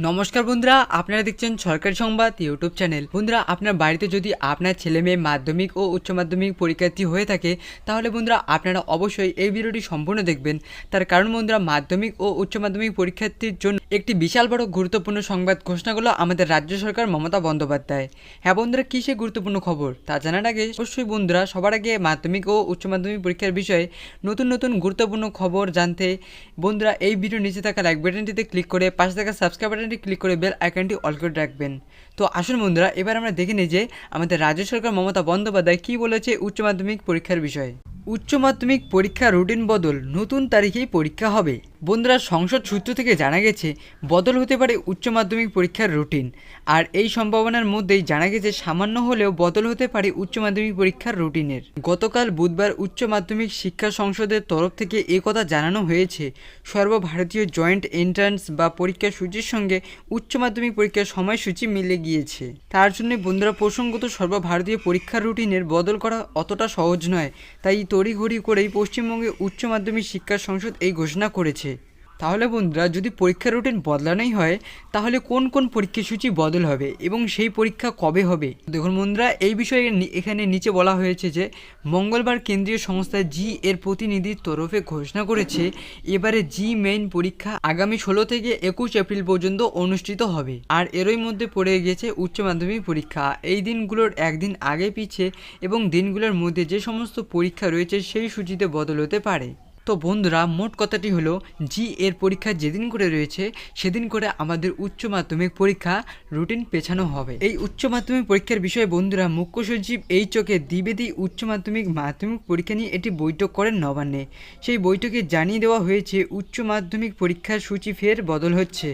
নমস্কার বন্ধুরা, আপনারা দেখছেন সরকারি সংবাদ ইউটিউব চ্যানেল। বন্ধুরা, আপনার বাড়িতে যদি আপনার ছেলে মেয়ে মাধ্যমিক ও উচ্চ মাধ্যমিক পরীক্ষার্থী হয়ে থাকে, তাহলে বন্ধুরা আপনারা অবশ্যই এই ভিডিওটি সম্পূর্ণ দেখবেন। তার কারণ বন্ধুরা, মাধ্যমিক ও উচ্চ মাধ্যমিক পরীক্ষার্থীর জন্য একটি বিশাল বড় গুরুত্বপূর্ণ সংবাদ ঘোষণা করলো আমাদের রাজ্য সরকার মমতা বন্দ্যোপাধ্যায়। হ্যাঁ বন্ধুরা, কী সে গুরুত্বপূর্ণ খবর তা জানার আগে অবশ্যই বন্ধুরা সবার আগে মাধ্যমিক ও উচ্চ মাধ্যমিক পরীক্ষার বিষয়ে নতুন নতুন গুরুত্বপূর্ণ খবর জানতে বন্ধুরা এই ভিডিও নিচে থাকা লাইক বাটনটিতে ক্লিক করে পাশে থাকা সাবস্ক্রাইব বাটনটি ক্লিক করে বেল আইকনটি অল করে রাখবেন। তো আসুন বন্ধুরা, এবার আমরা দেখে নিই যে আমাদের রাজ্য সরকার মমতা বন্দ্যোপাধ্যায় কী বলেছে উচ্চ মাধ্যমিক পরীক্ষার বিষয়ে। উচ্চ মাধ্যমিক পরীক্ষা রুটিন বদল, নতুন তারিখেই পরীক্ষা হবে। বন্ধুরা, সংসদ সূত্র থেকে জানা গেছে বদল হতে পারে উচ্চ মাধ্যমিক পরীক্ষার রুটিন। আর এই সম্ভাবনার মধ্যেই জানা গেছে সামান্য হলেও বদল হতে পারে উচ্চ মাধ্যমিক পরীক্ষার রুটিনের। গতকাল বুধবার উচ্চ মাধ্যমিক শিক্ষা সংসদের তরফ থেকে কথা জানানো হয়েছে সর্বভারতীয় জয়েন্ট এন্ট্রান্স বা পরীক্ষা সূচির সঙ্গে উচ্চ মাধ্যমিক পরীক্ষার সময়সূচি মিলে গিয়েছে। তার জন্য বন্ধুরা প্রসঙ্গত সর্বভারতীয় পরীক্ষার রুটিনের বদল করা অতটা সহজ নয়, তাই তড়িঘড়ি করেই পশ্চিমবঙ্গে উচ্চ মাধ্যমিক শিক্ষা সংসদ এই ঘোষণা করেছে। তাহলে বন্ধুরা, যদি পরীক্ষার রুটিন বদলানোই হয় তাহলে কোন কোন পরীক্ষা সূচি বদল হবে এবং সেই পরীক্ষা কবে হবে? দেখুন বন্ধুরা, এই বিষয়ে এখানে নিচে বলা হয়েছে যে মঙ্গলবার কেন্দ্রীয় সংস্থা জি এর প্রতিনিধির তরফে ঘোষণা করেছে এবারে জি মেইন পরীক্ষা আগামী 16 থেকে 21 এপ্রিল পর্যন্ত অনুষ্ঠিত হবে। আর এরই মধ্যে পড়ে গিয়েছে উচ্চ মাধ্যমিক পরীক্ষা। এই দিনগুলোর একদিন আগে পিছে এবং দিনগুলোর মধ্যে যে সমস্ত পরীক্ষা রয়েছে সেই সূচিতে বদল হতে পারে। তো বন্ধুরা, মোট কথাটি হলো জি এর পরীক্ষা যেদিন করে রয়েছে সেদিন করে আমাদের উচ্চ মাধ্যমিক পরীক্ষা রুটিন পেছানো হবে। এই উচ্চ মাধ্যমিক পরীক্ষার বিষয়ে বন্ধুরা মুখ্য সচিব এইচকে দ্বিবেদী উচ্চ মাধ্যমিক পরীক্ষা নিয়ে একটি বৈঠক করেন নবান্নে। সেই বৈঠকে জানিয়ে দেওয়া হয়েছে উচ্চ মাধ্যমিক পরীক্ষার সূচি ফের বদল হচ্ছে।